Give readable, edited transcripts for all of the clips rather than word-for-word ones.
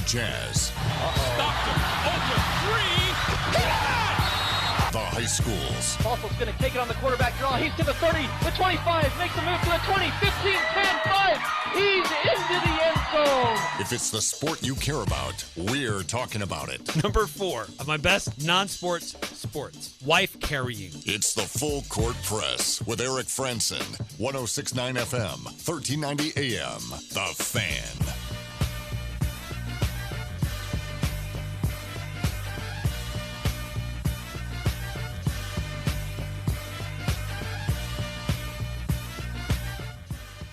Jazz. Stockton, open three. Hit it! The high schools. Paulson's going to take it on the quarterback draw. He's to the 30, the 25, makes a move to the 20, 15, 10, 5. He's into the end zone. If it's the sport you care about, we're talking about it. Number 4 of my best non-sports sports, wife carrying. It's the Full Court Press with Eric Franson, 106.9 FM, 1390 AM. The Fan.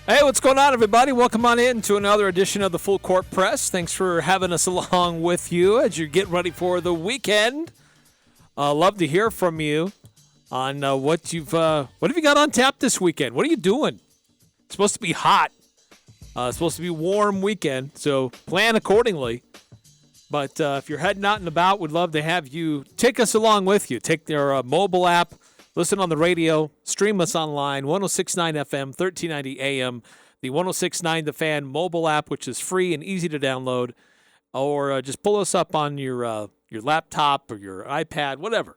Hey, what's going on, everybody? Welcome on in to another edition of the Full Court Press. Thanks for having us along with you as you get ready for the weekend. Love to hear from you on what have you got on tap this weekend? What are you doing? It's supposed to be hot. It's supposed to be a warm weekend, so plan accordingly. But if you're heading out and about, we'd love to have you take us along with you. Take their mobile app. Listen on the radio, stream us online, 106.9 FM, 1390 AM, the 106.9 The Fan mobile app, which is free and easy to download, or just pull us up on your laptop or your iPad, whatever.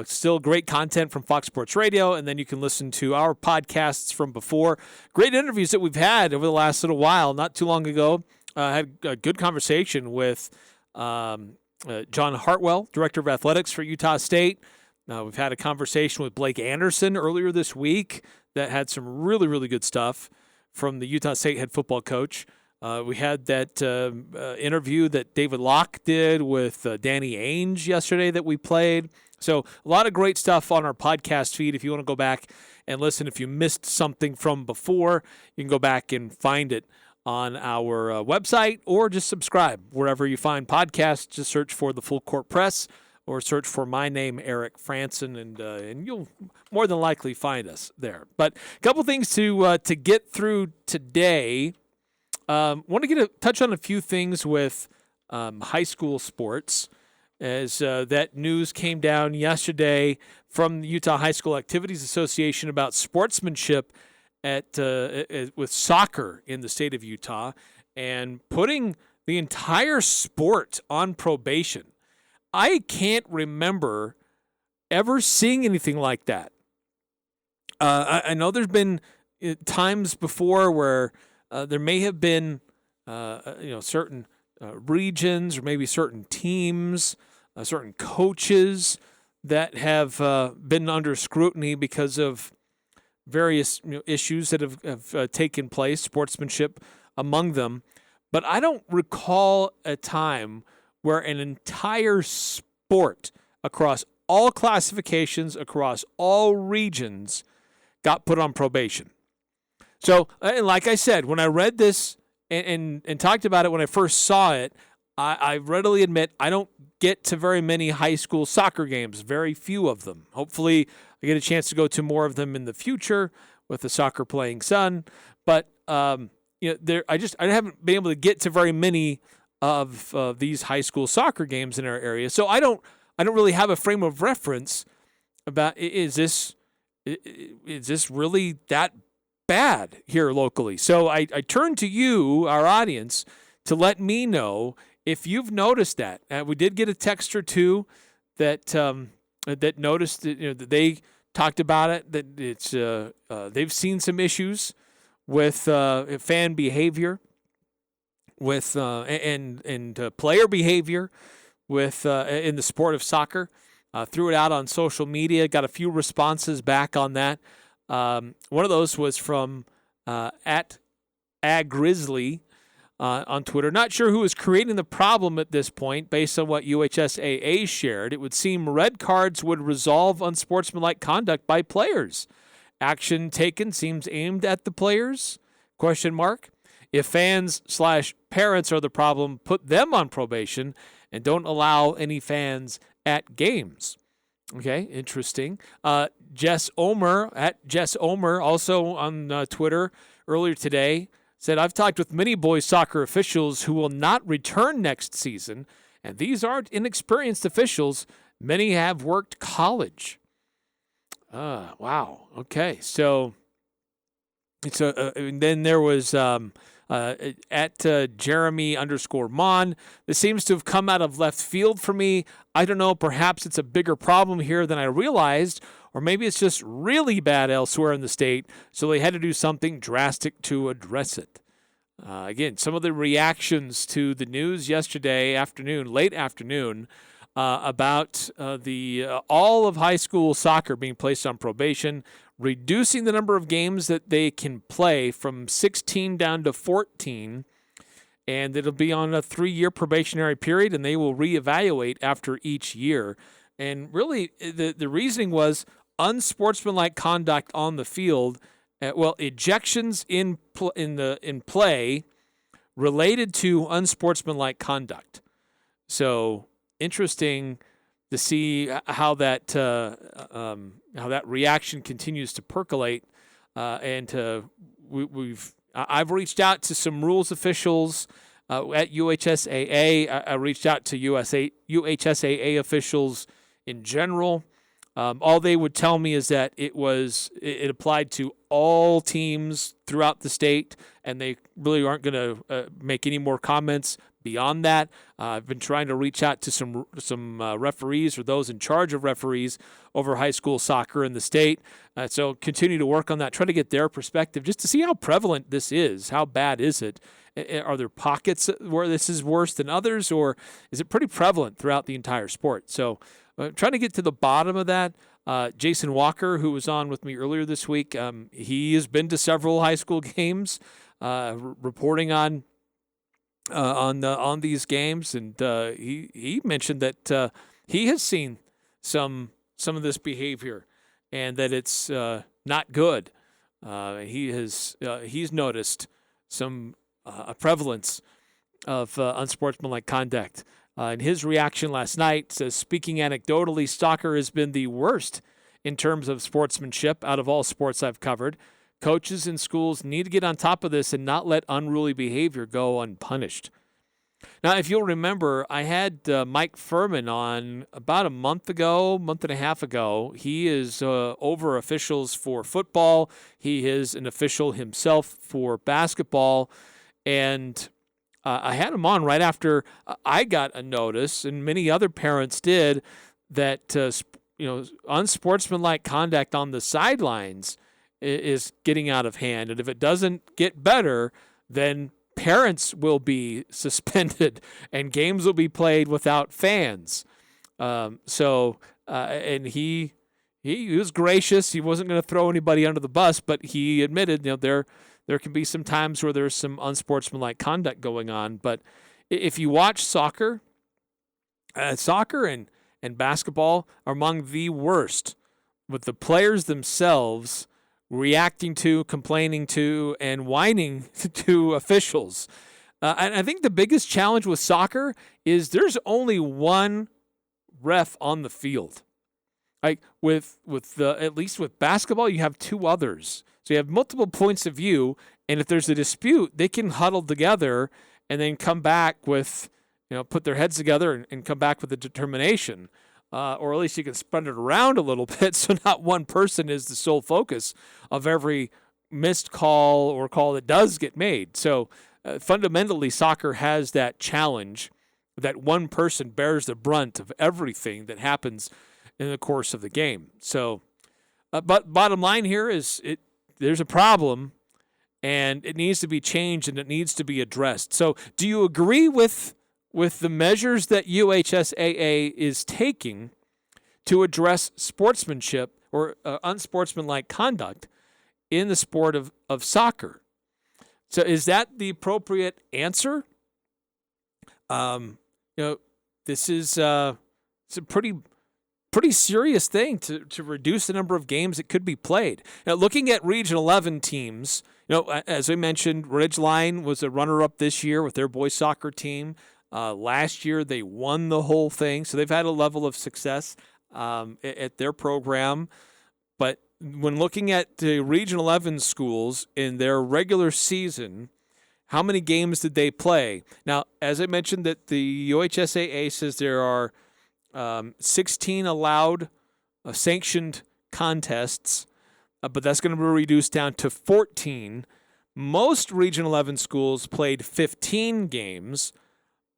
Still great content from Fox Sports Radio, and then you can listen to our podcasts from before. Great interviews that we've had over the last little while. Not too long ago, had a good conversation with John Hartwell, Director of Athletics for Utah State. We've had a conversation with Blake Anderson earlier this week that had some really, really good stuff from the Utah State head football coach. We had that interview that David Locke did with Danny Ainge yesterday that we played. So a lot of great stuff on our podcast feed. If you want to go back and listen, if you missed something from before, you can go back and find it on our website or just subscribe wherever you find podcasts. Just search for the Full Court Press or search for my name, Eric Franson, and you'll more than likely find us there. But a couple things to get through today. Want to touch on a few things with high school sports, as that news came down yesterday from the Utah High School Activities Association about sportsmanship with soccer in the state of Utah and putting the entire sport on probation. I can't remember ever seeing anything like that. I know there's been times before where there may have been, certain regions or maybe certain teams, certain coaches that have been under scrutiny because of various issues that have taken place, sportsmanship among them. But I don't recall a time where an entire sport across all classifications, across all regions, got put on probation. So, like I said, when I read this and talked about it when I first saw it, I readily admit I don't get to very many high school soccer games, very few of them. Hopefully, I get a chance to go to more of them in the future with a soccer-playing son. But I haven't been able to get to very many of these high school soccer games in our area. So I don't really have a frame of reference about is this really that bad here locally. So I turn to you, our audience, to let me know if you've noticed that. We did get a text or two that noticed that they talked about it, that it's they've seen some issues with fan behavior, with and player behavior with in the sport of soccer. Threw it out on social media, got a few responses back on that. One of those was from at @Grizzly on Twitter. Not sure who is creating the problem at this point based on what UHSAA shared. It would seem red cards would resolve unsportsmanlike conduct by players. Action taken seems aimed at the players? ? If fans/parents are the problem, put them on probation and don't allow any fans at games. Okay, interesting. Jess Omer, at Jess Omer, also on Twitter earlier today, said, I've talked with many boys soccer officials who will not return next season, and these aren't inexperienced officials. Many have worked college. Wow. Okay, so And then there was at Jeremy_Mon. This seems to have come out of left field for me. I don't know. Perhaps it's a bigger problem here than I realized, or maybe it's just really bad elsewhere in the state, so they had to do something drastic to address it. Again, some of the reactions to the news yesterday afternoon, late afternoon, about all of high school soccer being placed on probation, reducing the number of games that they can play from 16 down to 14, and it'll be on a 3-year probationary period, and they will reevaluate after each year. And really, the reasoning was unsportsmanlike conduct on the field. Ejections in play related to unsportsmanlike conduct. So interesting to see how that reaction continues to percolate, I've reached out to some rules officials at UHSAA. I reached out to UHSAA officials in general. All they would tell me is that it applied to all teams throughout the state, and they really aren't going to make any more comments beyond that. I've been trying to reach out to some referees or those in charge of referees over high school soccer in the state. So continue to work on that, try to get their perspective just to see how prevalent this is. How bad is it? Are there pockets where this is worse than others, or is it pretty prevalent throughout the entire sport? So trying to get to the bottom of that. Jason Walker, who was on with me earlier this week, he has been to several high school games, reporting on these games, and he mentioned that he has seen some of this behavior, and that it's not good. He's noticed some a prevalence of unsportsmanlike conduct. In his reaction last night, says, speaking anecdotally, soccer has been the worst in terms of sportsmanship out of all sports I've covered. Coaches and schools need to get on top of this and not let unruly behavior go unpunished. Now, if you'll remember, I had Mike Furman on about a month and a half ago. He is over officials for football. He is an official himself for basketball. And I had him on right after I got a notice, and many other parents did, that unsportsmanlike conduct on the sidelines is getting out of hand. And if it doesn't get better, then parents will be suspended and games will be played without fans. And he was gracious. He wasn't going to throw anybody under the bus, but he admitted, there can be some times where there's some unsportsmanlike conduct going on. But if you watch soccer and basketball are among the worst, with the players themselves reacting to, complaining to, and whining to officials. And I think the biggest challenge with soccer is there's only one ref on the field. Like at least with basketball, you have two others. So you have multiple points of view, and if there's a dispute, they can huddle together and then come back with, put their heads together and come back with a determination. Or at least you can spread it around a little bit so not one person is the sole focus of every missed call or call that does get made. So fundamentally, soccer has that challenge that one person bears the brunt of everything that happens in the course of the game. So, but bottom line here is there's a problem, and it needs to be changed, and it needs to be addressed. So do you agree with the measures that UHSAA is taking to address sportsmanship or unsportsmanlike conduct in the sport of soccer? So is that the appropriate answer? This is it's a pretty serious thing to reduce the number of games that could be played. Now, looking at Region 11 teams, as I mentioned, Ridgeline was a runner-up this year with their boys soccer team. Last year, they won the whole thing, so they've had a level of success at their program. But when looking at the Region 11 schools in their regular season, how many games did they play? Now, as I mentioned, that the UHSAA says there are 16 allowed sanctioned contests. but that's going to be reduced down to 14. Most Region 11 schools played 15 games,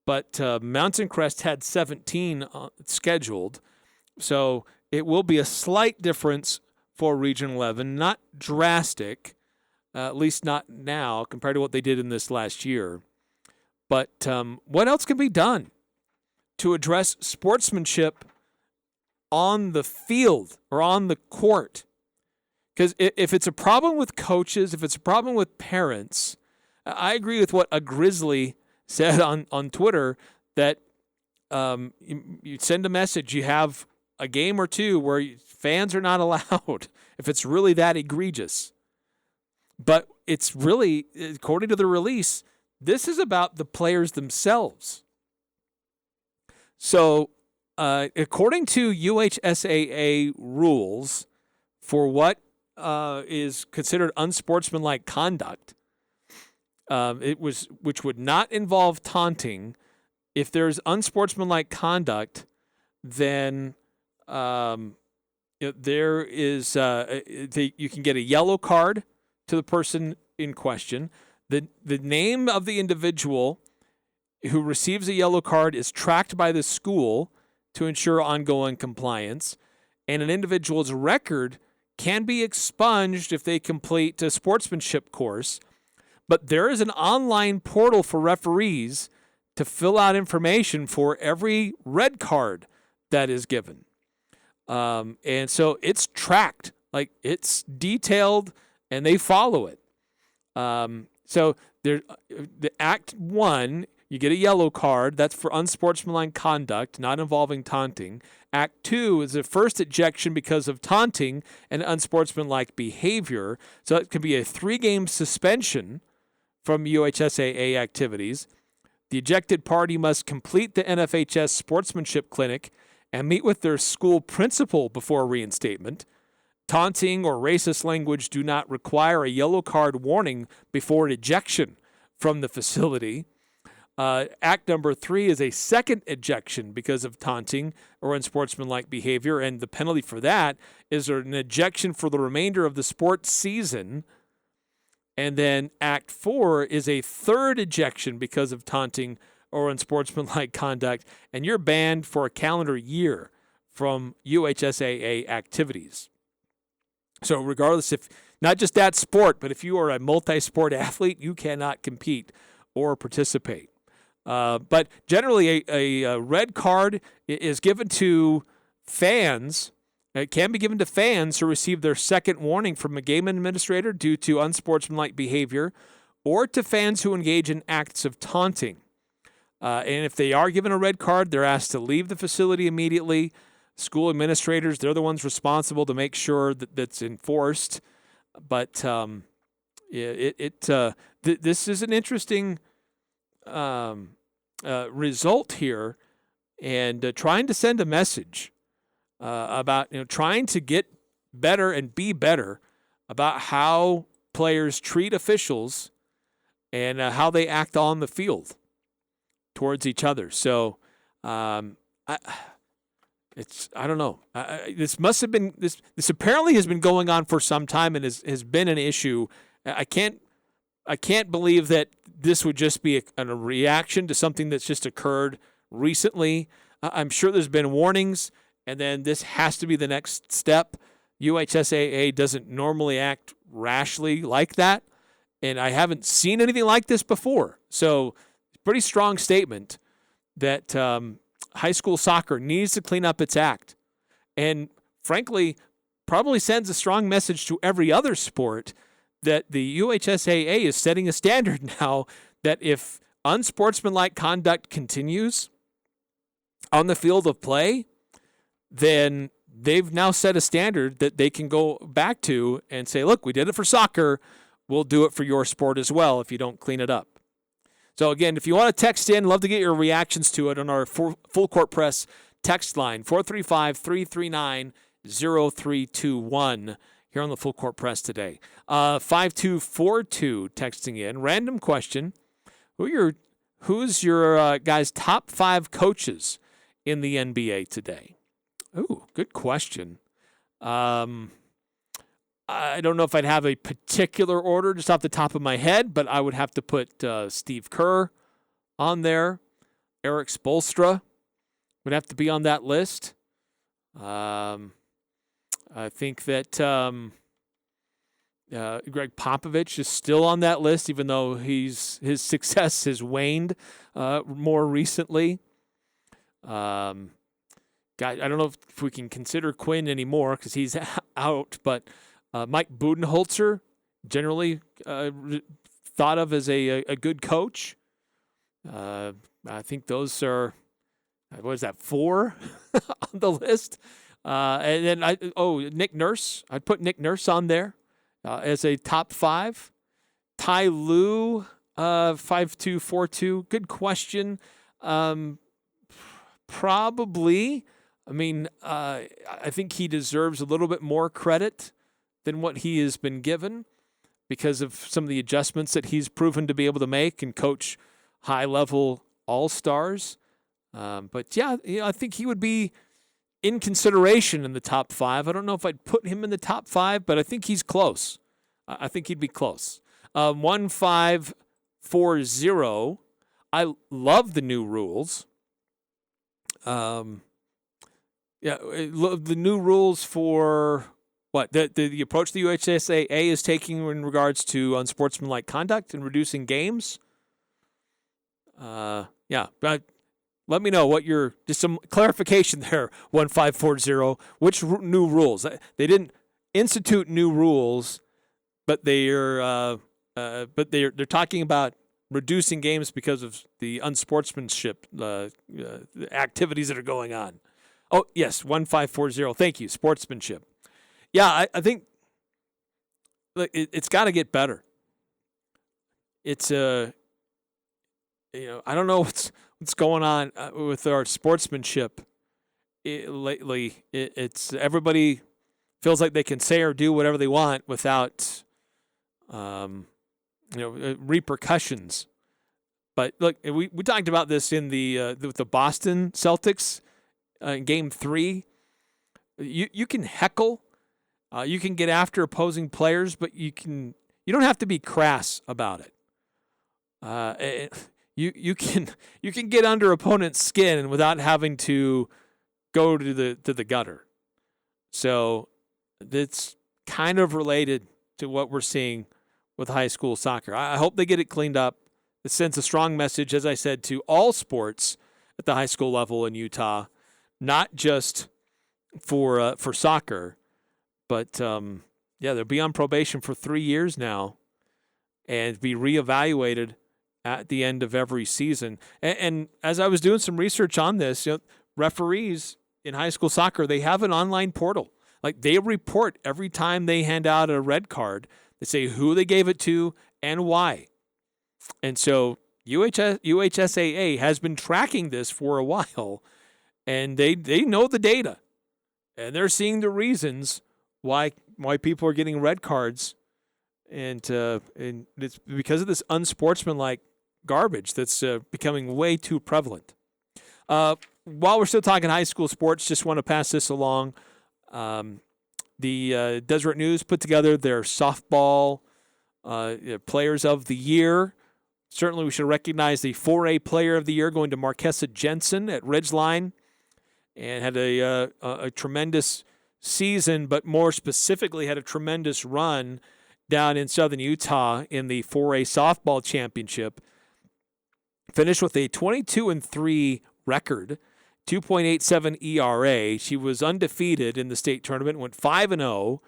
but Mountain Crest had 17 scheduled. So it will be a slight difference for Region 11, not drastic, at least not now compared to what they did in this last year. But what else can be done to address sportsmanship on the field or on the court? Because if it's a problem with coaches, if it's a problem with parents, I agree with what a Grizzly said on Twitter, that you send a message, you have a game or two where fans are not allowed if it's really that egregious. But it's really, according to the release, this is about the players themselves. So according to UHSAA rules for what is considered unsportsmanlike conduct, which would not involve taunting. If there's unsportsmanlike conduct, then there is you can get a yellow card to the person in question. The name of the individual who receives a yellow card is tracked by the school to ensure ongoing compliance, and an individual's record can be expunged if they complete a sportsmanship course. But there is an online portal for referees to fill out information for every red card that is given. And so it's tracked, like it's detailed, and they follow it. So there, the Act 1, you get a yellow card. That's for unsportsmanlike conduct, not involving taunting. Act 2 is the first ejection because of taunting and unsportsmanlike behavior. So it could be a 3-game suspension from UHSAA activities. The ejected party must complete the NFHS sportsmanship clinic and meet with their school principal before reinstatement. Taunting or racist language do not require a yellow card warning before an ejection from the facility. Act number 3 is a second ejection because of taunting or unsportsmanlike behavior, and the penalty for that is an ejection for the remainder of the sports season. And then Act 4 is a third ejection because of taunting or unsportsmanlike conduct, and you're banned for a calendar year from UHSAA activities. So regardless, if not just that sport, but if you are a multi-sport athlete, you cannot compete or participate. But generally, a red card is given to fans. It can be given to fans who receive their second warning from a game administrator due to unsportsmanlike behavior, or to fans who engage in acts of taunting. And if they are given a red card, they're asked to leave the facility immediately. School administrators, they're the ones responsible to make sure that that's enforced. But this is an interesting result here, and trying to send a message about trying to get better and be better about how players treat officials and how they act on the field towards each other. So I don't know. This must have been this apparently has been going on for some time and has been an issue. I can't believe that this would just be a reaction to something that's just occurred recently. I'm sure there's been warnings, and then this has to be the next step. UHSAA doesn't normally act rashly like that, and I haven't seen anything like this before. So, pretty strong statement that high school soccer needs to clean up its act, and frankly, probably sends a strong message to every other sport that the UHSAA is setting a standard now that if unsportsmanlike conduct continues on the field of play, then they've now set a standard that they can go back to and say, look, we did it for soccer. We'll do it for your sport as well if you don't clean it up. So, again, if you want to text in, love to get your reactions to it on our Full Court Press text line, 435-339-0321, here on the Full Court Press today. 5242 texting in. Random question. Who's your guys' top 5 coaches in the NBA today? Ooh, good question. I don't know if I'd have a particular order just off the top of my head, but I would have to put Steve Kerr on there. Eric Spoelstra would have to be on that list. I think that Greg Popovich is still on that list, even though his success has waned more recently. I don't know if we can consider Quinn anymore because he's out, but Mike Budenholzer, generally thought of as a good coach. I think those are, what is that, 4 on the list? And then, Nick Nurse. I'd put Nick Nurse on there as a top 5. Ty Lue, 5'2", good question. Probably. I mean, I think he deserves a little bit more credit than what he has been given because of some of the adjustments that he's proven to be able to make and coach high-level all-stars. But, yeah, I think he would be in consideration in the top 5. I don't know if I'd put him in the top 5, but I think he's close. I think he'd be close. 1540. I love the new rules. The new rules for what the approach the UHSAA is taking in regards to unsportsmanlike conduct and reducing games. But let me know what just some clarification there. 1540. Which new rules? They didn't institute new rules, but they're talking about reducing games because of the unsportsmanship activities that are going on. Oh, yes, 1540. Thank you, sportsmanship. Yeah, I think it's got to get better. It's I don't know what's going on with our sportsmanship lately. It's everybody feels like they can say or do whatever they want without repercussions. But look, we talked about this in with the Boston Celtics in Game 3. You can heckle, you can get after opposing players, but you don't have to be crass about it. You can get under opponent's skin without having to go to the gutter. So it's kind of related to what we're seeing with high school soccer. I hope they get it cleaned up. It sends a strong message, as I said, to all sports at the high school level in Utah, not just for soccer, but they'll be on probation for 3 years now and be reevaluated at the end of every season. And as I was doing some research on this, referees in high school soccer, they have an online portal. Like, they report every time they hand out a red card. They say who they gave it to and why. And so UHSAA has been tracking this for a while, and they know the data, and they're seeing the reasons why people are getting red cards, and it's because of this unsportsmanlike garbage that's becoming way too prevalent. While we're still talking high school sports, just want to pass this along. The Deseret News put together their softball players of the year. Certainly we should recognize the 4A player of the year going to Marquessa Jensen at Ridgeline, and had a tremendous season, but more specifically had a tremendous run down in southern Utah in the 4A softball championship. Finished with a 22-3 record, 2.87 ERA. She was undefeated in the state tournament, went 5-0,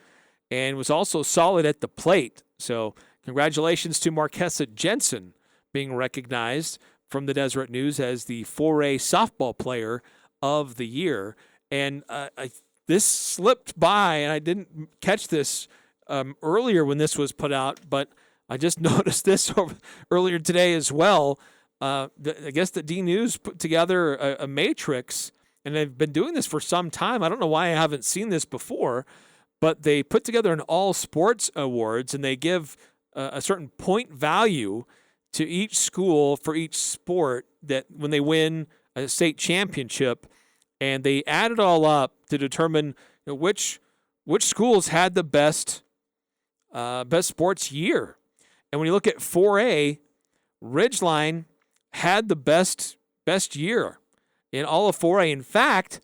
and was also solid at the plate. So congratulations to Marquessa Jensen being recognized from the Deseret News as the 4A softball player of the year. And this slipped by, and I didn't catch this earlier when this was put out, but I just noticed this earlier today as well. I guess the D-News put together a matrix, and they've been doing this for some time. I don't know why I haven't seen this before, but they put together an all sports awards, and they give a certain point value to each school for each sport that when they win a state championship, and they add it all up to determine which schools had the best year. And when you look at 4A, Ridgeline had the best year in all of 4A. In fact,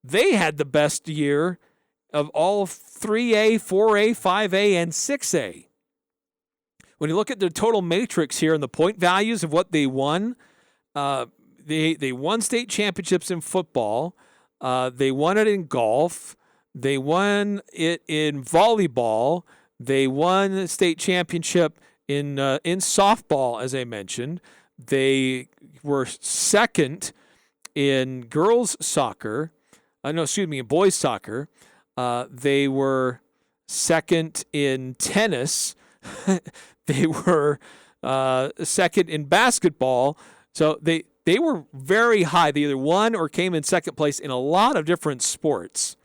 they had the best year of all 3A, 4A, 5A, and 6A. When you look at the total matrix here and the point values of what they won, they won state championships in football. They won it in golf. They won it in volleyball. They won the state championship in softball, as I mentioned. They were second in girls soccer. In boys soccer. They were second in tennis. They were second in basketball. So they were very high. They either won or came in second place in a lot of different sports.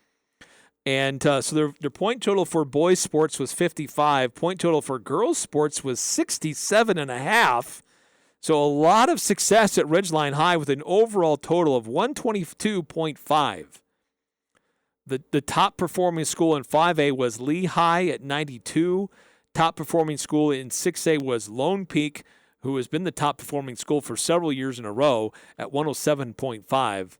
And so their point total for boys sports was 55. Point total for girls sports was 67.5. So a lot of success at Ridgeline High with an overall total of 122.5. The top performing school in 5A was Lehigh at 92. Top performing school in 6A was Lone Peak, who has been the top performing school for several years in a row at 107.5.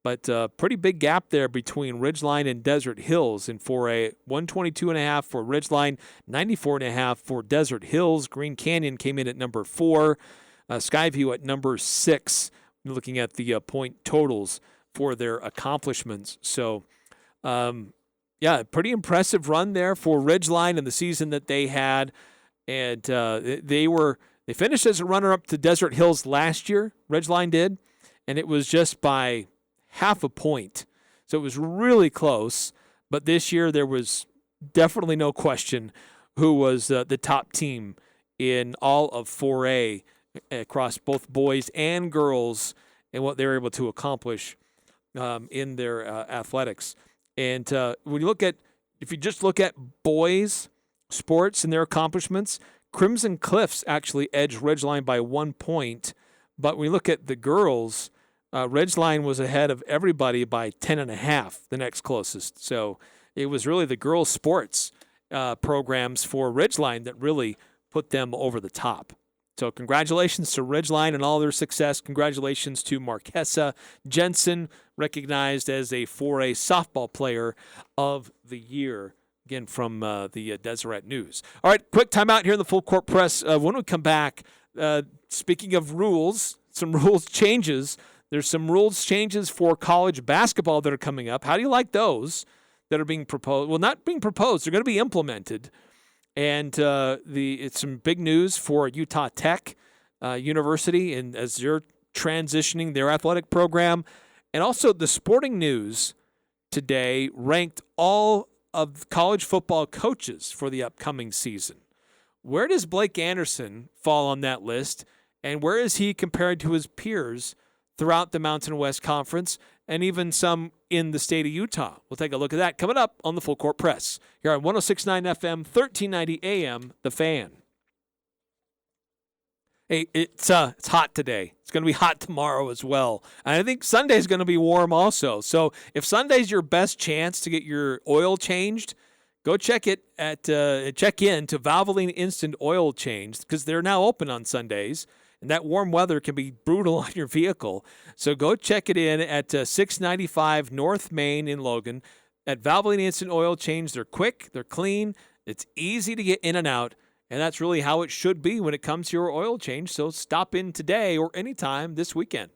But pretty big gap there between Ridgeline and Desert Hills in 4A. 122.5 for Ridgeline, 94.5 for Desert Hills. Green Canyon came in at number 4. Skyview at number 6. Looking at the point totals for their accomplishments. So, pretty impressive run there for Ridgeline in the season that they had. And they finished as a runner-up to Desert Hills last year, Ridgeline did, and it was just by half a point. So it was really close, but this year there was definitely no question who was the top team in all of 4A across both boys and girls and what they were able to accomplish in their athletics. And when you if you just look at boys sports and their accomplishments, Crimson Cliffs actually edged Ridgeline by 1 point. But when you look at the girls, Ridgeline was ahead of everybody by 10.5, the next closest. So it was really the girls' sports programs for Ridgeline that really put them over the top. So congratulations to Ridgeline and all their success. Congratulations to Marquesa Jensen, recognized as a 4A softball player of the year. Again, from the Deseret News. All right, quick timeout here in the Full Court Press. When we come back, speaking of rules, some rules changes. There's some rules changes for college basketball that are coming up. How do you like those that are being proposed? Well, not being proposed. They're going to be implemented. And it's some big news for Utah Tech University, and as they're transitioning their athletic program. And also the Sporting News today ranked all of college football coaches for the upcoming season. Where does Blake Anderson fall on that list, and where is he compared to his peers throughout the Mountain West Conference and even some in the state of Utah? We'll take a look at that coming up on the Full Court Press here on 106.9 FM, 1390 AM, The Fan. Hey, it's hot today. It's going to be hot tomorrow as well. And I think Sunday's going to be warm also. So if Sunday's your best chance to get your oil changed, go check in to Valvoline Instant Oil Change, because they're now open on Sundays. And that warm weather can be brutal on your vehicle. So go check it in at 695 North Main in Logan at Valvoline Instant Oil Change. They're quick, they're clean, it's easy to get in and out. And that's really how it should be when it comes to your oil change. So stop in today or anytime this weekend.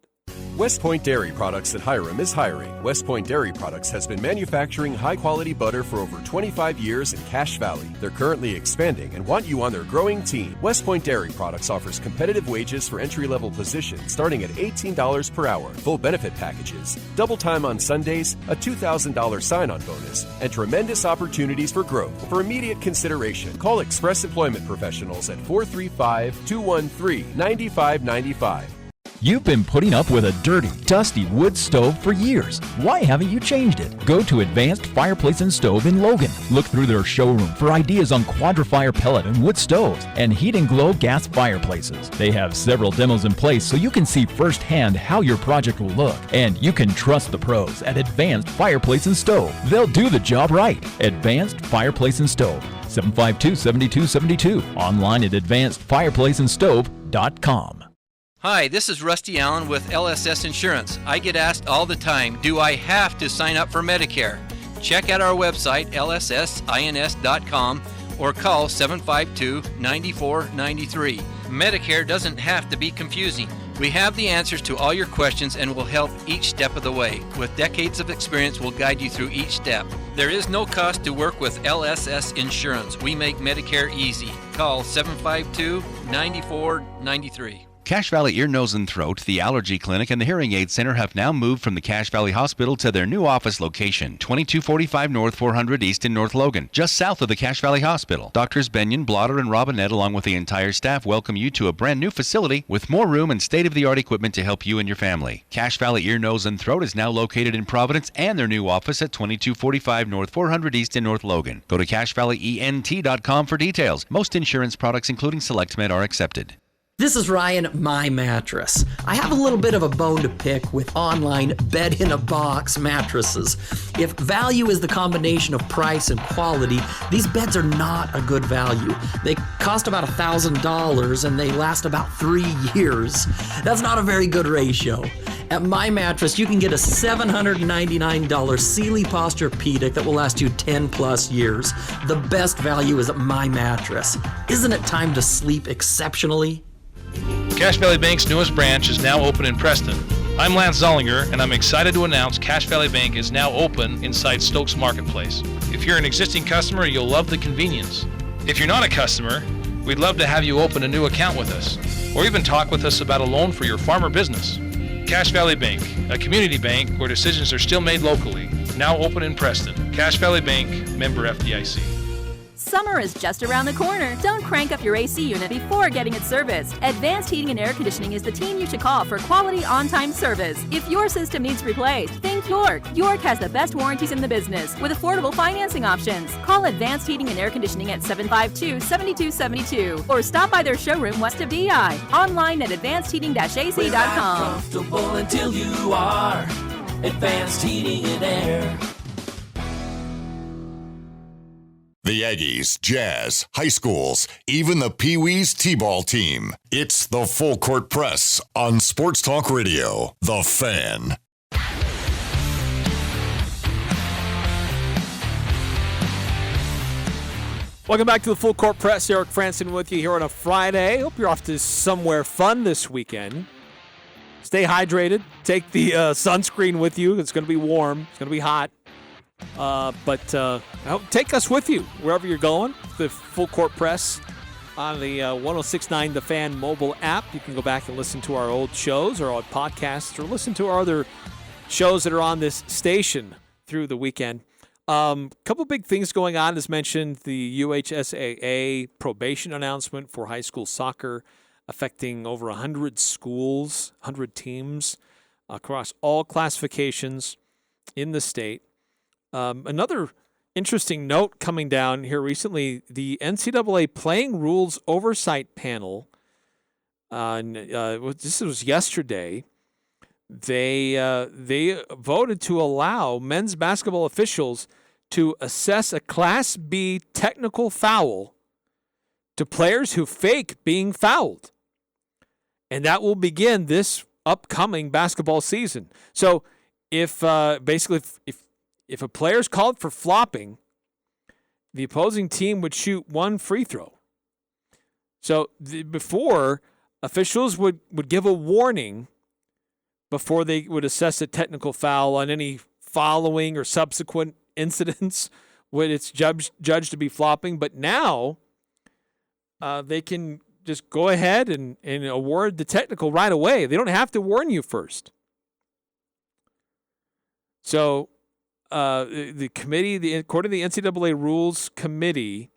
West Point Dairy Products at Hiram is hiring. West Point Dairy Products has been manufacturing high-quality butter for over 25 years in Cache Valley. They're currently expanding and want you on their growing team. West Point Dairy Products offers competitive wages for entry-level positions starting at $18 per hour, full benefit packages, double time on Sundays, a $2,000 sign-on bonus, and tremendous opportunities for growth. For immediate consideration, call Express Employment Professionals at 435-213-9595. You've been putting up with a dirty, dusty wood stove for years. Why haven't you changed it? Go to Advanced Fireplace and Stove in Logan. Look through their showroom for ideas on Quadra-Fire pellet and wood stoves and Heat and Glow gas fireplaces. They have several demos in place so you can see firsthand how your project will look. And you can trust the pros at Advanced Fireplace and Stove. They'll do the job right. Advanced Fireplace and Stove. 752-7272. Online at advancedfireplaceandstove.com. Hi, this is Rusty Allen with LSS Insurance. I get asked all the time, do I have to sign up for Medicare? Check out our website, lssins.com, or call 752-9493. Medicare doesn't have to be confusing. We have the answers to all your questions and will help each step of the way. With decades of experience, we'll guide you through each step. There is no cost to work with LSS Insurance. We make Medicare easy. Call 752-9493. Cache Valley Ear, Nose, and Throat, the Allergy Clinic, and the Hearing Aid Center have now moved from the Cache Valley Hospital to their new office location, 2245 North 400 East in North Logan, just south of the Cache Valley Hospital. Doctors Benyon, Blotter, and Robinette, along with the entire staff, welcome you to a brand new facility with more room and state-of-the-art equipment to help you and your family. Cache Valley Ear, Nose, and Throat is now located in Providence and their new office at 2245 North 400 East in North Logan. Go to CacheValleyENT.com for details. Most insurance products, including SelectMed, are accepted. This is Ryan, My Mattress. I have a little bit of a bone to pick with online bed-in-a-box mattresses. If value is the combination of price and quality, these beds are not a good value. They cost about $1,000 and they last about 3 years. That's not a very good ratio. At My Mattress, you can get a $799 Sealy Posturepedic that will last you 10 plus years. The best value is at My Mattress. Isn't it time to sleep exceptionally? Cache Valley Bank's newest branch is now open in Preston. I'm Lance Zollinger, and I'm excited to announce Cache Valley Bank is now open inside Stokes Marketplace. If you're an existing customer, you'll love the convenience. If you're not a customer, we'd love to have you open a new account with us, or even talk with us about a loan for your farm or business. Cache Valley Bank, a community bank where decisions are still made locally, now open in Preston. Cache Valley Bank, member FDIC. Summer is just around the corner. Don't crank up your AC unit before getting it serviced. Advanced Heating and Air Conditioning is the team you should call for quality on-time service. If your system needs replaced, think York. York has the best warranties in the business with affordable financing options. Call Advanced Heating and Air Conditioning at 752-7272 or stop by their showroom west of DI. Online at advancedheating-ac.com. We're not comfortable until you are. Advanced Heating and Air. The Aggies, Jazz, high schools, even the Pee Wee's T-ball team. It's the Full Court Press on Sports Talk Radio, The Fan. Welcome back to the Full Court Press. Eric Franson with you here on a Friday. Hope you're off to somewhere fun this weekend. Stay hydrated. Take the sunscreen with you. It's going to be warm. It's going to be hot. But take us with you wherever you're going. The Full Court Press on the 106.9 The Fan mobile app. You can go back and listen to our old shows or old podcasts or listen to our other shows that are on this station through the weekend. Couple big things going on. As mentioned, the UHSAA probation announcement for high school soccer affecting over 100 schools, 100 teams across all classifications in the state. Another interesting note coming down here recently, the NCAA Playing Rules Oversight Panel, this was yesterday, they voted to allow men's basketball officials to assess a Class B technical foul to players who fake being fouled. And that will begin this upcoming basketball season. So if a player's called for flopping, the opposing team would shoot one free throw. So before, officials would give a warning before they would assess a technical foul on any following or subsequent incidents when it's judged to be flopping. But now they can just go ahead and award the technical right away. They don't have to warn you first. So the committee, according to the NCAA Rules Committee,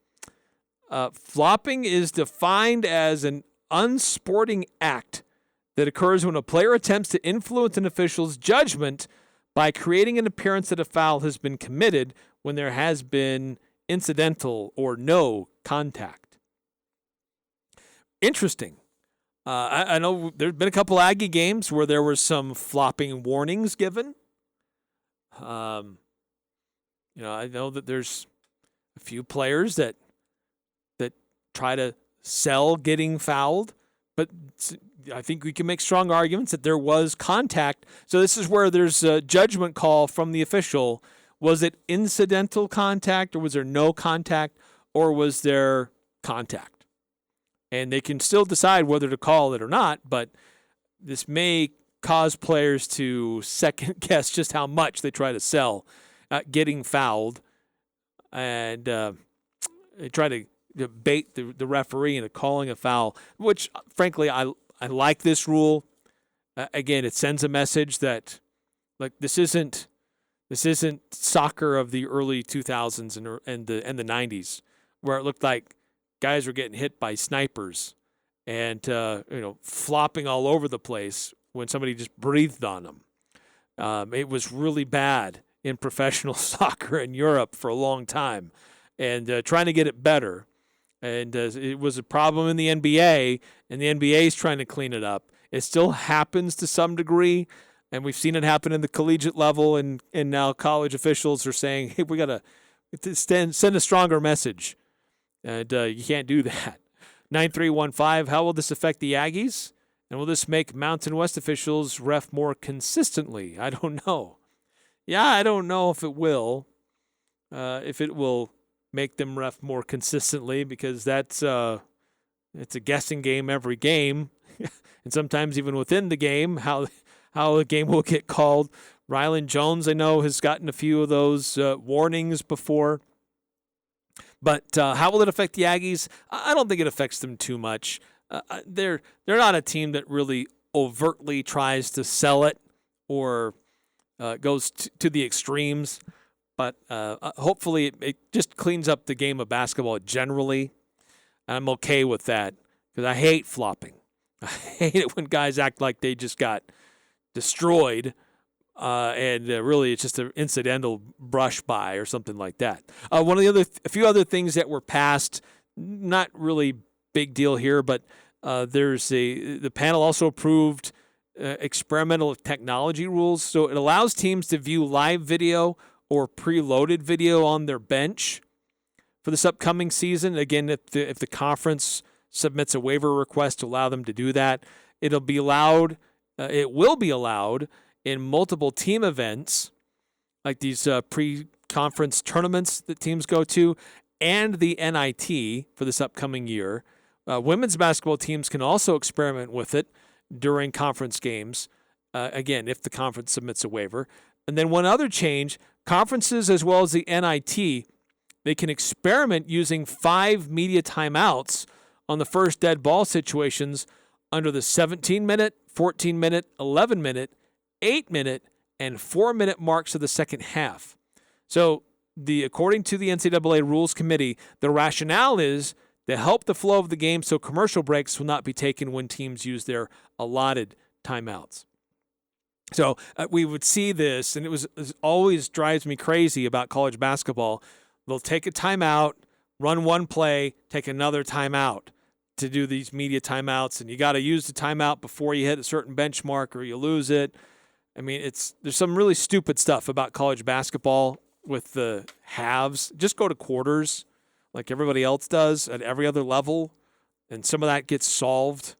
flopping is defined as an unsporting act that occurs when a player attempts to influence an official's judgment by creating an appearance that a foul has been committed when there has been incidental or no contact. Interesting. I know there's been a couple Aggie games where there were some flopping warnings given. I know that there's a few players that try to sell getting fouled, but I think we can make strong arguments that there was contact. So this is where there's a judgment call from the official. Was it incidental contact, or was there no contact, or was there contact? And they can still decide whether to call it or not, but this may cause players to second guess just how much they try to sell getting fouled, and they try to bait the referee into calling a foul, which frankly I like this rule. Again, it sends a message that like this isn't soccer of the early 2000s and the 90s, where it looked like guys were getting hit by snipers and flopping all over the place when somebody just breathed on them. It was really bad in professional soccer in Europe for a long time, and trying to get it better. And it was a problem in the NBA, and the NBA is trying to clean it up. It still happens to some degree, and we've seen it happen in the collegiate level, and now college officials are saying, hey, we got to send a stronger message, and you can't do that. 9315, how will this affect the Aggies? And will this make Mountain West officials ref more consistently? I don't know. Yeah, I don't know if it will. If it will make them ref more consistently, because it's a guessing game every game, and sometimes even within the game, how a game will get called. Rylan Jones, I know, has gotten a few of those warnings before. But how will it affect the Aggies? I don't think it affects them too much. They're not a team that really overtly tries to sell it or goes to the extremes. But hopefully it just cleans up the game of basketball generally. And I'm okay with that, because I hate flopping. I hate it when guys act like they just got destroyed, and really it's just an incidental brush by or something like that. A few other things that were passed, not really big deal here, but the panel also approved experimental technology rules. So it allows teams to view live video or preloaded video on their bench for this upcoming season. Again, if the conference submits a waiver request to allow them to do that, it will be allowed in multiple team events, like these pre-conference tournaments that teams go to, and the NIT for this upcoming year. Women's basketball teams can also experiment with it during conference games, again, if the conference submits a waiver. And then one other change, conferences as well as the NIT, they can experiment using 5 media timeouts on the first dead ball situations under the 17-minute, 14-minute, 11-minute, 8-minute, and 4-minute marks of the second half. So according to the NCAA Rules Committee, the rationale is to help the flow of the game so commercial breaks will not be taken when teams use their allotted timeouts. So we would see this, and it always drives me crazy about college basketball. They'll take a timeout, run one play, take another timeout to do these media timeouts, and you got to use the timeout before you hit a certain benchmark or you lose it. I mean, there's some really stupid stuff about college basketball with the halves. Just go to quarters like everybody else does at every other level, and some of that gets solved.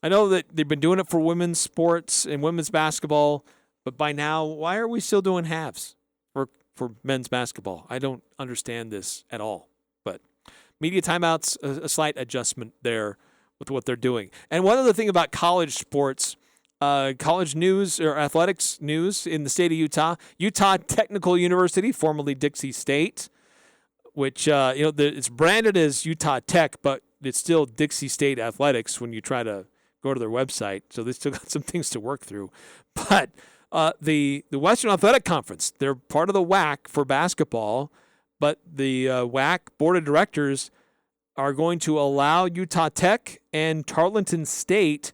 I know that they've been doing it for women's sports and women's basketball, but by now, why are we still doing halves for men's basketball? I don't understand this at all. But media timeouts, a slight adjustment there with what they're doing. And one other thing about college sports, college news or athletics news in the state of Utah Technical University, formerly Dixie State, which it's branded as Utah Tech, but it's still Dixie State Athletics when you try to go to their website. So they still got some things to work through. But the Western Athletic Conference, they're part of the WAC for basketball, but the WAC Board of Directors are going to allow Utah Tech and Tarleton State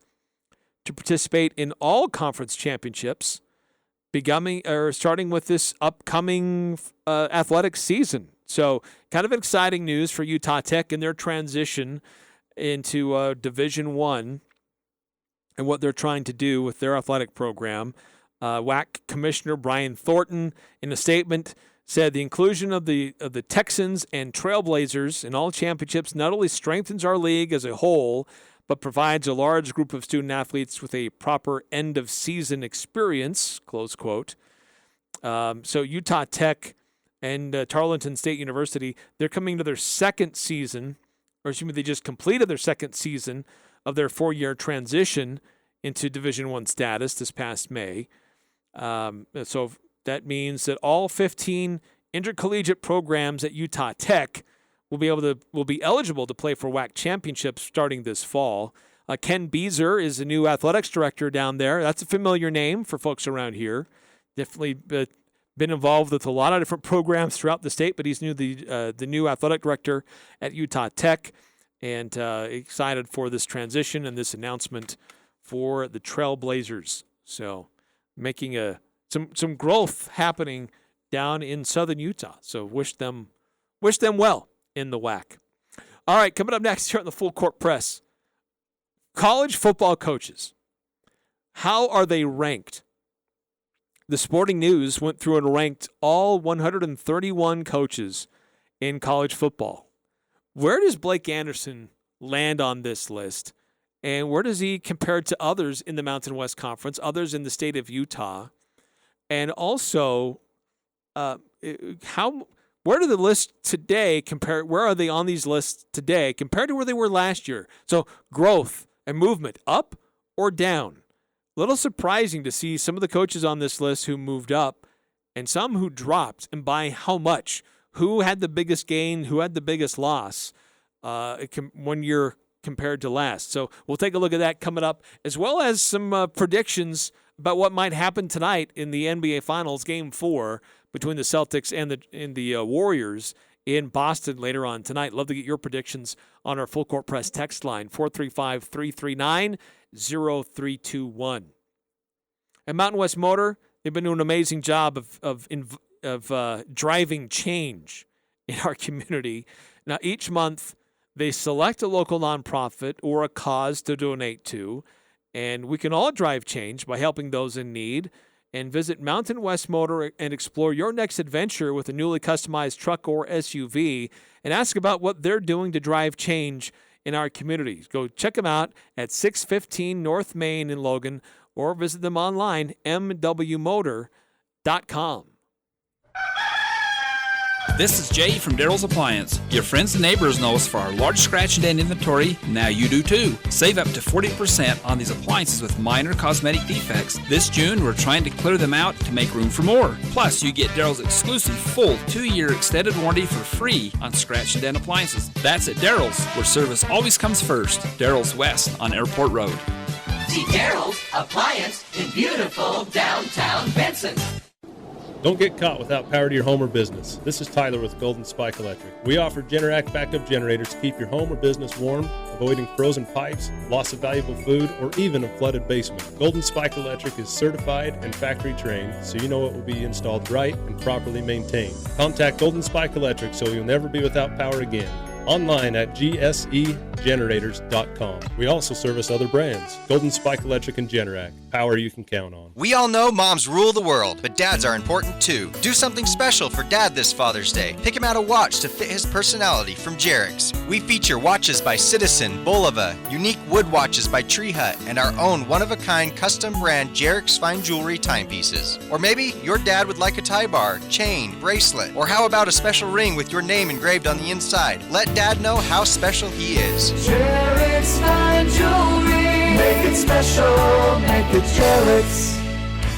to participate in all conference championships, starting with this upcoming athletic season. So kind of exciting news for Utah Tech and their transition into Division I and what they're trying to do with their athletic program. WAC Commissioner Brian Thornton, in a statement, said the inclusion of the Texans and Trailblazers in all championships not only strengthens our league as a whole, but provides a large group of student athletes with a proper end-of-season experience, close quote. So Utah Tech and Tarleton State University, they're coming to their second season, or excuse me, they just completed their second season of their 4-year transition into Division I status this past May. So that means that all 15 intercollegiate programs at Utah Tech will be eligible to play for WAC championships starting this fall. Ken Beezer is the new athletics director down there. That's a familiar name for folks around here. Definitely been involved with a lot of different programs throughout the state, but he's the new athletic director at Utah Tech, and excited for this transition and this announcement for the Trailblazers. So making some growth happening down in southern Utah. So wish them well in the WAC. All right, coming up next here on the Full Court Press, college football coaches. How are they ranked? The Sporting News went through and ranked all 131 coaches in college football. Where does Blake Anderson land on this list? And where does he compare to others in the Mountain West Conference, others in the state of Utah? And also, where do the lists today compare? Where are they on these lists today compared to where they were last year? So growth and movement, up or down? A little surprising to see some of the coaches on this list who moved up and some who dropped, and by how much. Who had the biggest gain? Who had the biggest loss 1 year compared to last? So we'll take a look at that coming up, as well as some predictions about what might happen tonight in the NBA Finals, Game 4, between the Celtics and the Warriors in Boston later on tonight. Love to get your predictions on our Full Court Press text line, 435-339-0321. At Mountain West Motor, they've been doing an amazing job of driving change in our community. Now, each month, they select a local nonprofit or a cause to donate to, and we can all drive change by helping those in need. And visit Mountain West Motor and explore your next adventure with a newly customized truck or SUV, and ask about what they're doing to drive change in our communities. Go check them out at 615 North Main in Logan, or visit them online, mwmotor.com. This is Jay from Daryl's Appliance. Your friends and neighbors know us for our large scratch and dent inventory. Now you do too. Save up to 40% on these appliances with minor cosmetic defects. This June, we're trying to clear them out to make room for more. Plus, you get Daryl's exclusive full 2-year extended warranty for free on scratch and dent appliances. That's at Daryl's, where service always comes first. Daryl's West on Airport Road. See Daryl's Appliance in beautiful downtown Benson. Don't get caught without power to your home or business. This is Tyler with Golden Spike Electric. We offer Generac backup generators to keep your home or business warm, avoiding frozen pipes, loss of valuable food, or even a flooded basement. Golden Spike Electric is certified and factory trained, so you know it will be installed right and properly maintained. Contact Golden Spike Electric so you'll never be without power again. Online at gsegenerators.com. We also service other brands, Golden Spike Electric and Generac. Power you can count on. We all know moms rule the world, but dads are important too. Do something special for Dad this Father's Day. Pick him out a watch to fit his personality from Jerix. We feature watches by Citizen, Bulova, unique wood watches by Tree Hut, and our own one-of-a-kind custom brand Jerix fine jewelry timepieces. Or maybe your dad would like a tie bar, chain, bracelet, or how about a special ring with your name engraved on the inside? Let Dad know how special he is. Jerix fine jewelry. Make it special, make it Jerix.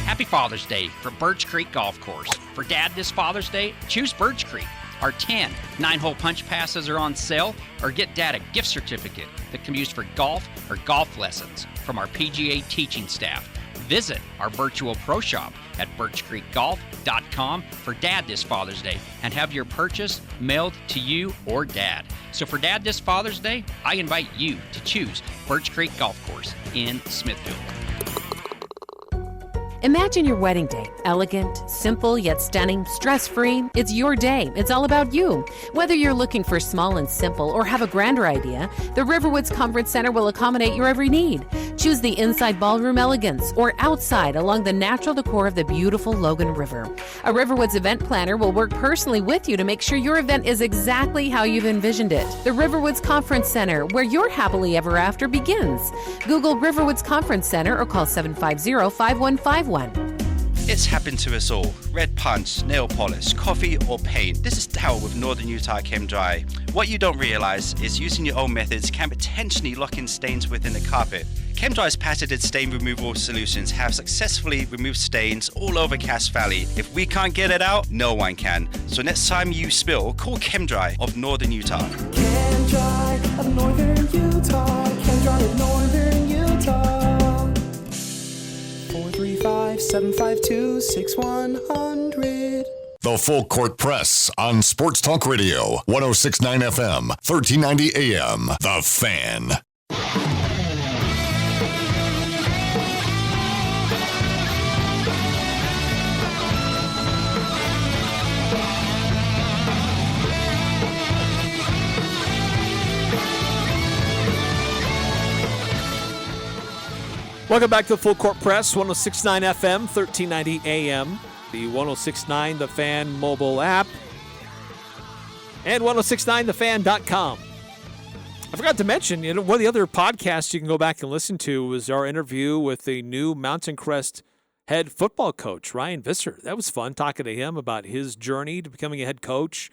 Happy Father's Day from Birch Creek Golf Course. For Dad this Father's Day, choose Birch Creek. Our 10 9-hole punch passes are on sale, or get Dad a gift certificate that can be used for golf or golf lessons from our PGA teaching staff. Visit our virtual pro shop at birchcreekgolf.com for Dad this Father's Day and have your purchase mailed to you or Dad. So for Dad this Father's Day, I invite you to choose Birch Creek Golf Course in Smithfield. Imagine your wedding day. Elegant, simple yet stunning, stress-free. It's your day. It's all about you. Whether you're looking for small and simple or have a grander idea, the Riverwoods Conference Center will accommodate your every need. Choose the inside ballroom elegance or outside along the natural decor of the beautiful Logan River. A Riverwoods event planner will work personally with you to make sure your event is exactly how you've envisioned it. The Riverwoods Conference Center, where your happily ever after begins. Google Riverwoods Conference Center or call 750-5151. It's happened to us all. Red punch, nail polish, coffee or paint. This is Darryl with Northern Utah Chem Dry. What you don't realize is using your own methods can potentially lock in stains within the carpet. Chem Dry's patented stain removal solutions have successfully removed stains all over Cache Valley. If we can't get it out, no one can. So next time you spill, call Chem Dry of Northern Utah. Chem Dry of Northern Utah. Chem Dry of Northern Utah. 435-752-6100. The Full Court Press on Sports Talk Radio, 106.9 FM, 1390 AM. The Fan. Welcome back to the Full Court Press, 106.9 FM, 1390 AM, the 106.9 The Fan mobile app, and 1069thefan.com. I forgot to mention, one of the other podcasts you can go back and listen to was our interview with the new Mountain Crest head football coach, Ryan Visser. That was fun, talking to him about his journey to becoming a head coach,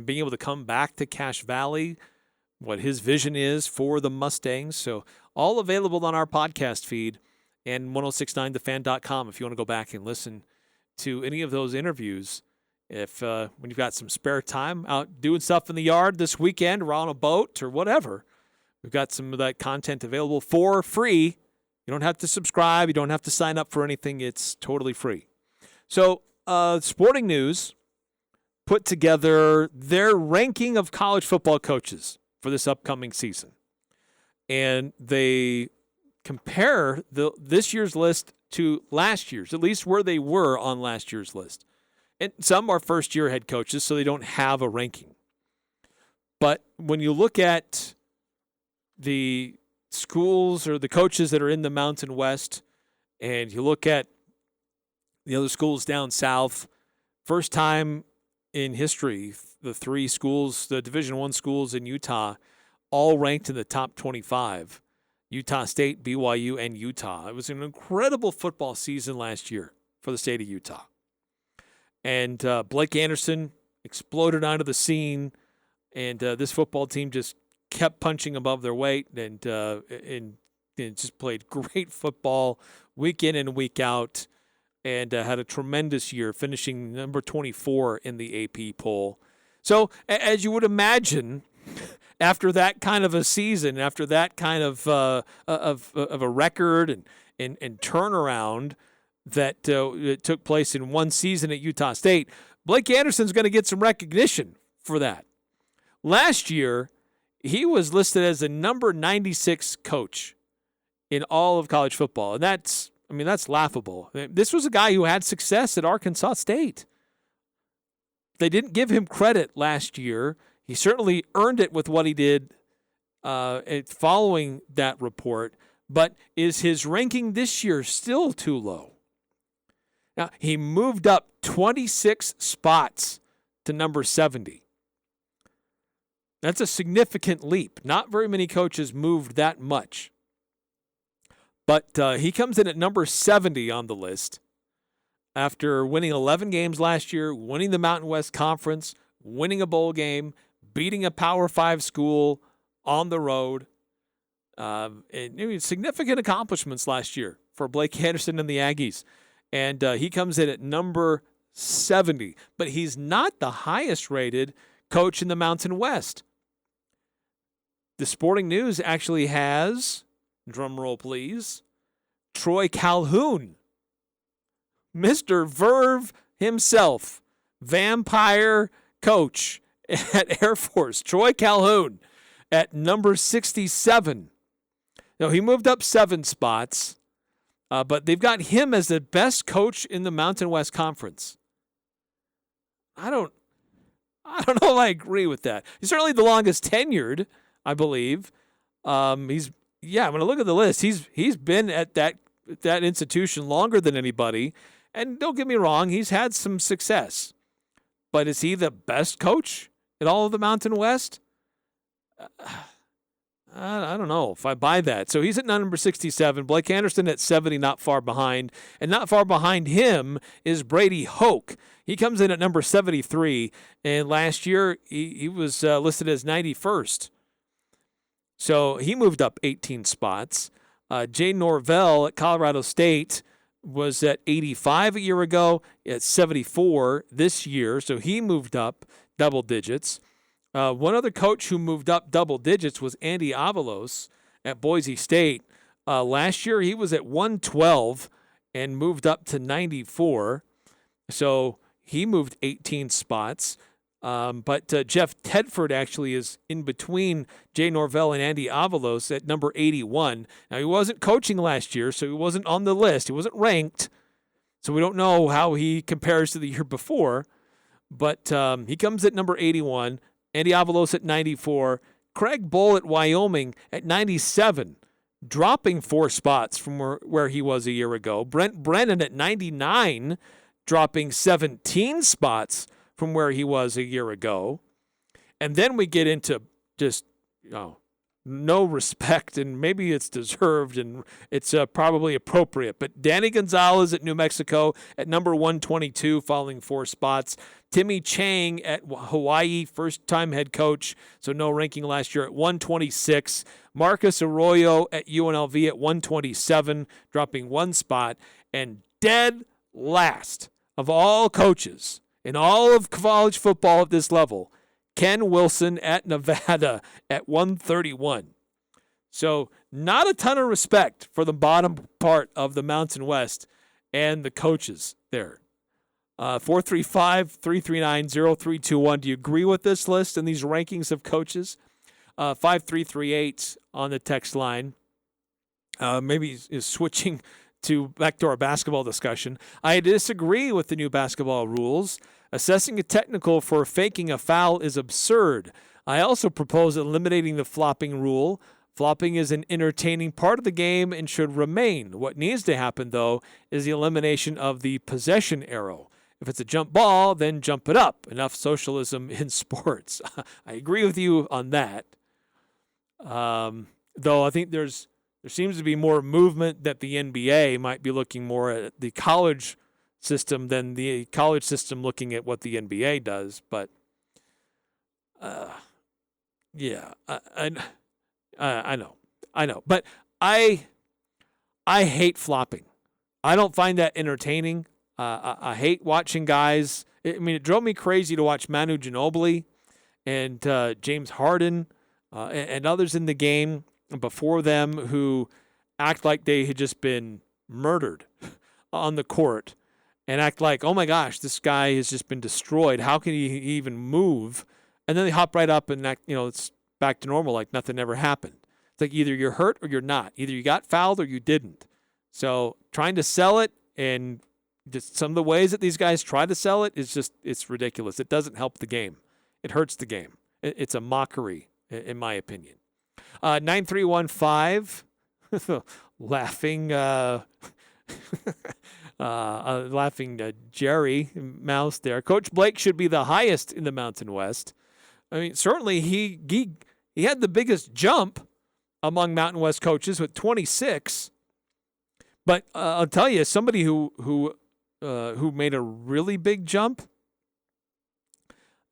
being able to come back to Cache Valley, what his vision is for the Mustangs. So all available on our podcast feed and 1069thefan.com if you want to go back and listen to any of those interviews. If when you've got some spare time out doing stuff in the yard this weekend or on a boat or whatever, we've got some of that content available for free. You don't have to subscribe. You don't have to sign up for anything. It's totally free. So Sporting News put together their ranking of college football coaches for this upcoming season. And they compare this year's list to last year's, at least where they were on last year's list. And some are first-year head coaches, so they don't have a ranking. But when you look at the schools or the coaches that are in the Mountain West, and you look at the other schools down south, first time in history, the three schools, the Division I schools in Utah, all ranked in the top 25. Utah State, BYU, and Utah. It was an incredible football season last year for the state of Utah. And Blake Anderson exploded onto the scene, and this football team just kept punching above their weight and just played great football week in and week out, and had a tremendous year, finishing number 24 in the AP poll. So, as you would imagine, after that kind of a season, after that kind of a record and turnaround that took place in one season at Utah State, Blake Anderson's going to get some recognition for that. Last year, he was listed as the number 96 coach in all of college football, and that's laughable. This was a guy who had success at Arkansas State. They didn't give him credit last year. He certainly earned it with what he did following that report, but is his ranking this year still too low? Now, he moved up 26 spots to number 70. That's a significant leap. Not very many coaches moved that much. But he comes in at number 70 on the list after winning 11 games last year, winning the Mountain West Conference, winning a bowl game, beating a Power 5 school on the road. Significant accomplishments last year for Blake Anderson and the Aggies. And he comes in at number 70. But he's not the highest rated coach in the Mountain West. The Sporting News actually has, drum roll please, Troy Calhoun. Mr. Verve himself, vampire coach at Air Force, Troy Calhoun at number 67. Now, he moved up 7 spots, But they've got him as the best coach in the Mountain West Conference. I don't know if I agree with that. He's certainly the longest tenured, I believe. I'm going to look at the list. He's been at that institution longer than anybody. And don't get me wrong, he's had some success. But is he the best coach in all of the Mountain West? I don't know if I buy that. So he's at number 67. Blake Anderson at 70, not far behind. And not far behind him is Brady Hoke. He comes in at number 73. And last year, he was listed as 91st. So he moved up 18 spots. Jay Norvell at Colorado State was at 85 a year ago, at 74 this year. So he moved up double digits. One other coach who moved up double digits was Andy Avalos at Boise State. Last year, he was at 112 and moved up to 94. So he moved 18 spots. But Jeff Tedford actually is in between Jay Norvell and Andy Avalos at number 81. Now, he wasn't coaching last year, so he wasn't on the list. He wasn't ranked. So we don't know how he compares to the year before. But he comes at number 81. Andy Avalos at 94. Craig Bull at Wyoming at 97, dropping 4 spots from where he was a year ago. Brent Brennan at 99, dropping 17 spots from where he was a year ago. And then we get into just, no respect, and maybe it's deserved and it's probably appropriate. But Danny Gonzalez at New Mexico at number 122, falling 4 spots. Timmy Chang at Hawaii, first-time head coach, so no ranking last year, at 126. Marcus Arroyo at UNLV at 127, dropping 1 spot. And dead last of all coaches in all of college football at this level, Ken Wilson at Nevada at 131. So not a ton of respect for the bottom part of the Mountain West and the coaches there. 435-339-0321. Do you agree with this list and these rankings of coaches? 5338 on the text line. Maybe is switching back to our basketball discussion. I disagree with the new basketball rules. Assessing a technical for faking a foul is absurd. I also propose eliminating the flopping rule. Flopping is an entertaining part of the game and should remain. What needs to happen, though, is the elimination of the possession arrow. If it's a jump ball, then jump it up. Enough socialism in sports. I agree with you on that. Though I think there seems to be more movement that the NBA might be looking more at the college system than the college system looking at what the NBA does. But yeah, I know. But I hate flopping. I don't find that entertaining. I hate watching guys. It drove me crazy to watch Manu Ginobili and James Harden and others in the game before them who act like they had just been murdered on the court and act like, oh my gosh, this guy has just been destroyed. How can he even move? And then they hop right up and act, it's back to normal, like nothing ever happened. It's like either you're hurt or you're not. Either you got fouled or you didn't. So trying to sell it and just some of the ways that these guys try to sell it is just, it's ridiculous. It doesn't help the game. It hurts the game. It's a mockery, in my opinion. 9315, laughing Jerry Mouse there. Coach Blake should be the highest in the Mountain West. I mean, certainly he had the biggest jump among Mountain West coaches with 26. But I'll tell you, somebody who made a really big jump.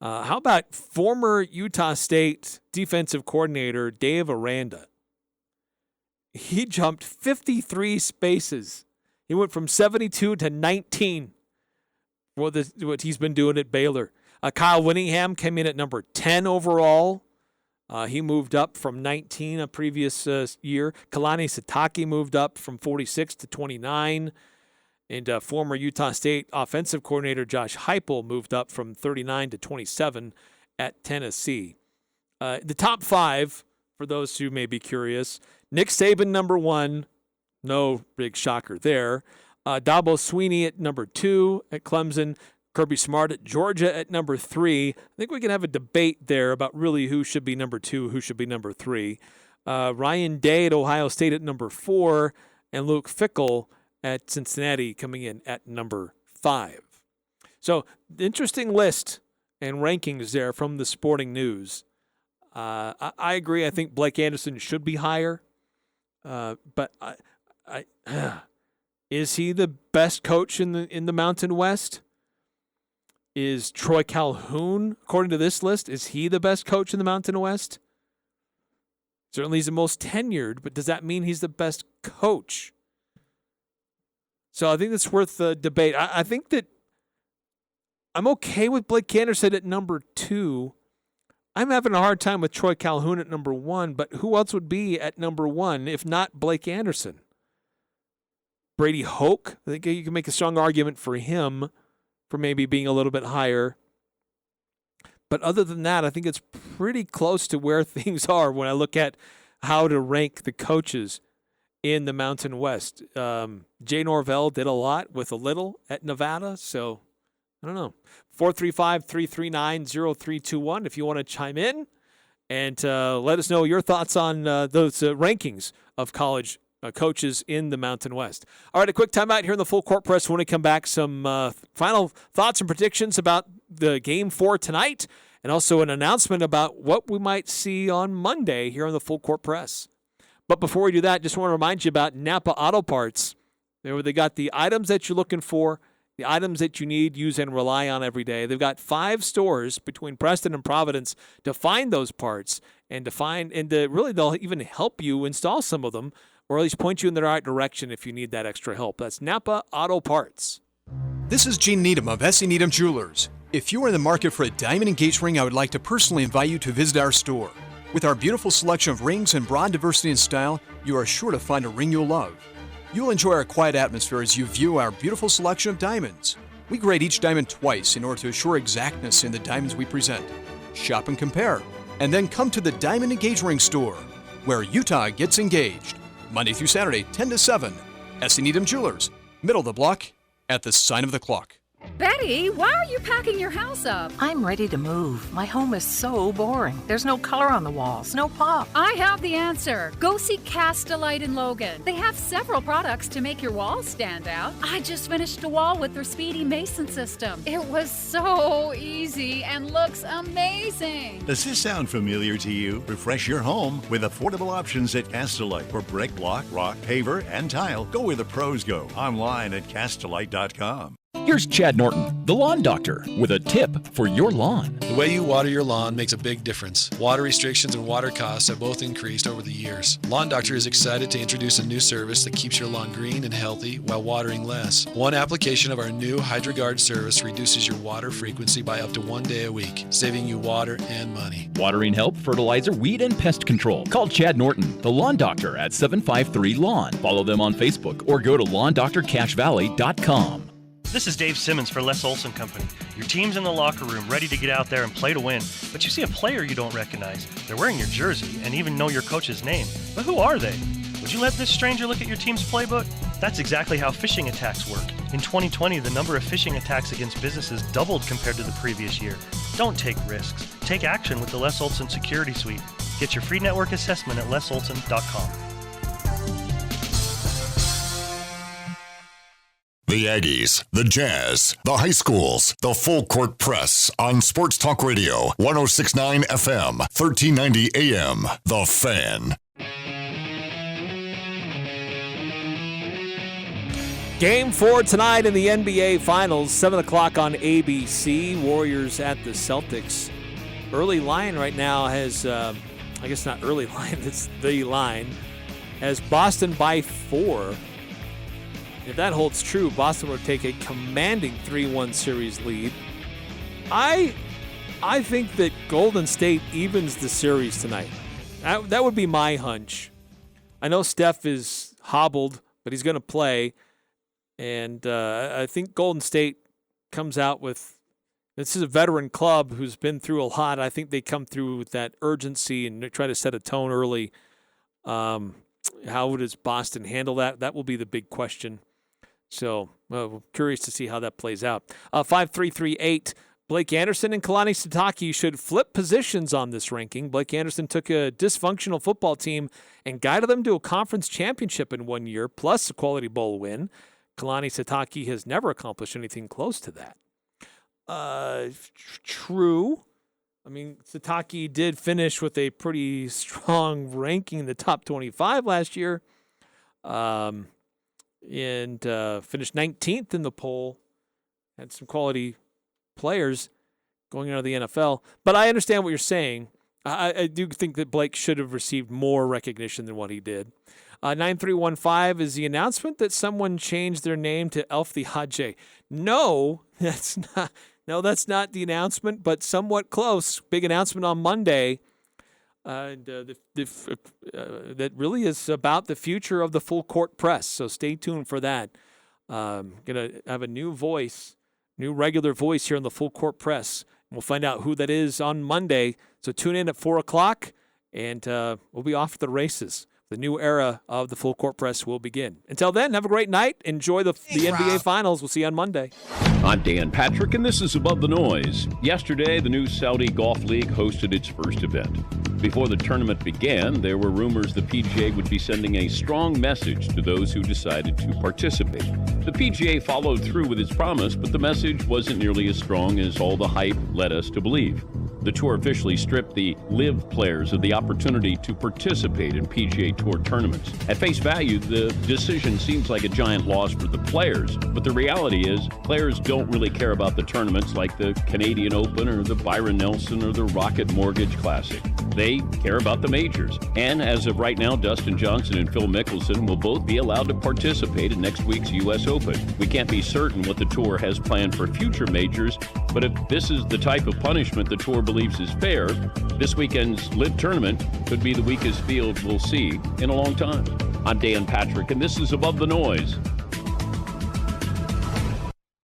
How about former Utah State defensive coordinator Dave Aranda? He jumped 53 spaces. He went from 72 to 19 for what he's been doing at Baylor. Kyle Winningham came in at number 10 overall. He moved up from 19 a previous year. Kalani Sitake moved up from 46 to 29. And former Utah State offensive coordinator Josh Heupel moved up from 39 to 27 at Tennessee. The top 5, for those who may be curious, Nick Saban number 1, No big shocker there. Dabo Sweeney at number 2 at Clemson. Kirby Smart at Georgia at number 3. I think we can have a debate there about really who should be number 2, who should be number 3. Ryan Day at Ohio State at number 4, and Luke Fickell at Cincinnati coming in at number 5. So, interesting list and rankings there from the Sporting News. I agree. I think Blake Anderson should be higher, but is he the best coach in the Mountain West? Is Troy Calhoun, according to this list, is he the best coach in the Mountain West? Certainly he's the most tenured, but does that mean he's the best coach? So I think that's worth the debate. I think that I'm okay with Blake Anderson at number 2. I'm having a hard time with Troy Calhoun at number 1, but who else would be at number 1 if not Blake Anderson? Brady Hoke, I think you can make a strong argument for him for maybe being a little bit higher. But other than that, I think it's pretty close to where things are when I look at how to rank the coaches in the Mountain West. Jay Norvell did a lot with a little at Nevada, so I don't know. 435-339-0321 if you want to chime in and let us know your thoughts on those rankings of college coaches in the Mountain West. All right, a quick timeout here in the Full Court Press. When we come back, some final thoughts and predictions about the Game 4 tonight, and also an announcement about what we might see on Monday here on the Full Court Press. But before we do that, just want to remind you about Napa Auto Parts. They got the items that you're looking for, the items that you need, use, and rely on every day. They've got 5 stores between Preston and Providence to find those parts and really they'll even help you install some of them, or at least point you in the right direction if you need that extra help. That's Napa Auto Parts. This is Gene Needham of S.E. Needham Jewelers. If you are in the market for a diamond engagement ring, I would like to personally invite you to visit our store. With our beautiful selection of rings and broad diversity in style, you are sure to find a ring you'll love. You'll enjoy our quiet atmosphere as you view our beautiful selection of diamonds. We grade each diamond twice in order to assure exactness in the diamonds we present. Shop and compare, and then come to the Diamond Engagement Ring store, where Utah gets engaged. Monday through Saturday, 10 to 7. S.E. Needham Jewelers, middle of the block, at the sign of the clock. Betty, why are you packing your house up? I'm ready to move. My home is so boring. There's no color on the walls, no pop. I have the answer. Go see Cast-A-Lite in Logan. They have several products to make your walls stand out. I just finished a wall with their Speedy Mason system. It was so easy and looks amazing. Does this sound familiar to you? Refresh your home with affordable options at Cast-A-Lite for brick, block, rock, paver, and tile. Go where the pros go. Online at Cast-A-Lite.com. Here's Chad Norton, the lawn doctor, with a tip for your lawn. The way you water your lawn makes a big difference. Water restrictions and water costs have both increased over the years. Lawn Doctor is excited to introduce a new service that keeps your lawn green and healthy while watering less. One application of our new HydroGuard service reduces your water frequency by up to 1 day a week, saving you water and money. Watering help, fertilizer, weed, and pest control. Call Chad Norton, the lawn doctor, at 753-LAWN. Follow them on Facebook or go to LawnDoctorCashValley.com. This is Dave Simmons for Les Olson Company. Your team's in the locker room ready to get out there and play to win, but you see a player you don't recognize. They're wearing your jersey and even know your coach's name. But who are they? Would you let this stranger look at your team's playbook? That's exactly how phishing attacks work. In 2020, the number of phishing attacks against businesses doubled compared to the previous year. Don't take risks. Take action with the Les Olson Security Suite. Get your free network assessment at lesolson.com. The Aggies, the Jazz, the high schools, the Full Court Press on Sports Talk Radio, 106.9 FM, 1390 AM. The Fan. Game 4 tonight in the NBA Finals, 7 o'clock on ABC. Warriors at the Celtics. Early line right now has, I guess not early line, it's the line, has Boston by 4. If that holds true, Boston will take a commanding 3-1 series lead. I think that Golden State evens the series tonight. That would be my hunch. I know Steph is hobbled, but he's going to play. And I think Golden State comes out with, this is a veteran club who's been through a lot. I think they come through with that urgency and try to set a tone early. How does Boston handle that? That will be the big question. So curious to see how that plays out. 5338. Blake Anderson and Kalani Sitake should flip positions on this ranking. Blake Anderson took a dysfunctional football team and guided them to a conference championship in 1 year, plus a Quality Bowl win. Kalani Sitake has never accomplished anything close to that. True. I mean, Sitake did finish with a pretty strong ranking in the top 25 last year, and finished 19th in the poll. Had some quality players going out of the NFL. But I understand what you're saying. I do think that Blake should have received more recognition than what he did. 9315 is the announcement that someone changed their name to Elf the Hadje. No, that's not the announcement, but somewhat close. Big announcement on Monday. That really is about the future of the Full Court Press. So stay tuned for that. Going to have a new voice, new regular voice here on the Full Court Press. We'll find out who that is on Monday. So tune in at 4 o'clock, and we'll be off to the races. The new era of the Full Court Press will begin. Until then, have a great night. Enjoy the NBA Finals. We'll see you on Monday. I'm Dan Patrick, and this is Above the Noise. Yesterday, the new Saudi Golf League hosted its first event. Before the tournament began, there were rumors the PGA would be sending a strong message to those who decided to participate. The PGA followed through with its promise, but the message wasn't nearly as strong as all the hype led us to believe. The tour officially stripped the LIV players of the opportunity to participate in PGA Tour tournaments. At face value, the decision seems like a giant loss for the players, but the reality is players don't really care about the tournaments like the Canadian Open or the Byron Nelson or the Rocket Mortgage Classic. They care about the majors. And as of right now, Dustin Johnson and Phil Mickelson will both be allowed to participate in next week's U.S. Open. We can't be certain what the tour has planned for future majors, but if this is the type of punishment the tour believes is fair, this weekend's LIV tournament could be the weakest field we'll see in a long time. I'm Dan Patrick, and this is Above the Noise.